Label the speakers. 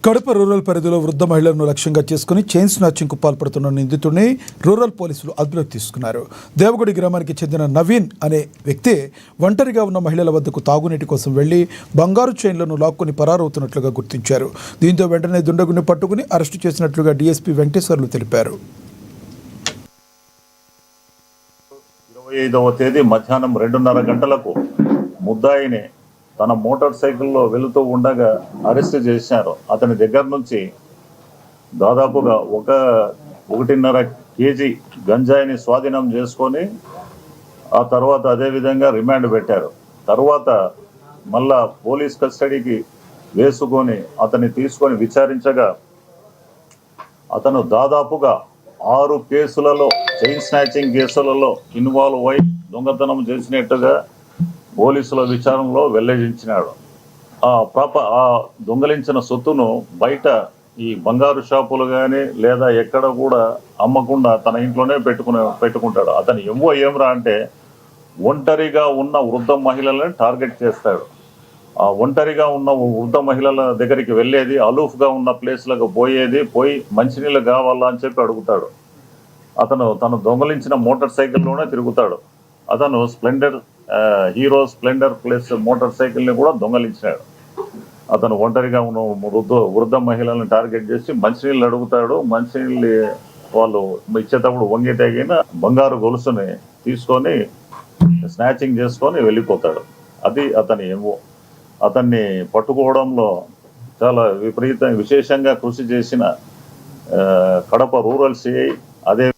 Speaker 1: Kadapa rural పరిధిలో వృద్ధ మహిళలను లక్ష్యంగా చేసుకుని చైన్ స్నాచింగ్కు పాల్పడుతున్న నిందితుడిని రూరల్ పోలీసులు అదుపులోకి తీసుకున్నారు. దేవగుడి గ్రామానికి చెందిన నవీన్ అనే వ్యక్తి ఒంటరిగా ఉన్న మహిళల వద్దకు తాగునీటి కోసం వెళ్లి బంగారు చైన్లను లాక్కొని పరారవుతున్నట్లుగా గుర్తించారు. దీంతో వెంటనే దుండగుని పట్టుకుని అరెస్టు చేసినట్లుగా డీఎస్పీ వెంకటేశ్వర్లు తెలిపారు.
Speaker 2: 25వ తేదీ మధ్యాహ్నం 2:30 గంటలకు ముద్దాయిని తన మోటార్ సైకిల్లో వెళుతూ ఉండగా అరెస్ట్ చేశారు. అతని దగ్గర నుంచి దాదాపుగా 1.5 కేజీ గంజాయిని స్వాధీనం చేసుకొని ఆ తర్వాత అదేవిధంగా రిమాండ్ పెట్టారు. తర్వాత మళ్ళా పోలీస్ కస్టడీకి వేసుకొని అతన్ని తీసుకొని విచారించగా అతను దాదాపుగా 6 కేసులలో చైన్ స్నాచింగ్ కేసులలో ఇన్వాల్వ్ అయి దొంగతనం చేసినట్టుగా పోలీసుల విచారణలో వెల్లడించినాడు. ఆ దొంగలించిన సొత్తును బయట ఈ బంగారు షాపులు కానీ లేదా ఎక్కడ కూడా అమ్మకుండా తన ఇంట్లోనే పెట్టుకుంటాడు. అతను ఏమ్రా అంటే ఒంటరిగా ఉన్న వృద్ధ మహిళలను టార్గెట్ చేస్తాడు. ఆ ఒంటరిగా ఉన్న వృద్ధ మహిళల దగ్గరికి వెళ్ళేది, అలూఫ్గా ఉన్న ప్లేస్లకు పోయి మంచినీళ్ళు కావాలా అని చెప్పి అడుగుతాడు. తను దొంగలించిన మోటార్ సైకిల్లోనే తిరుగుతాడు. అతను హీరో స్ప్లెండర్ ప్లస్ మోటార్ సైకిల్ని కూడా దొంగలించాడు. అతను ఒంటరిగా ఉన్న వృద్ధ మహిళలను టార్గెట్ చేసి మంచినీళ్ళు అడుగుతాడు. మంచినీళ్ళు వాళ్ళు ఇచ్చేటప్పుడు వంగి తగిన బంగారు గొలుసుని తీసుకొని స్నాచింగ్ చేసుకొని వెళ్ళిపోతాడు. అది అతని ఏమో. అతన్ని పట్టుకోవడంలో చాలా విశేషంగా కృషి చేసిన కడప రూరల్ సిఐ అదే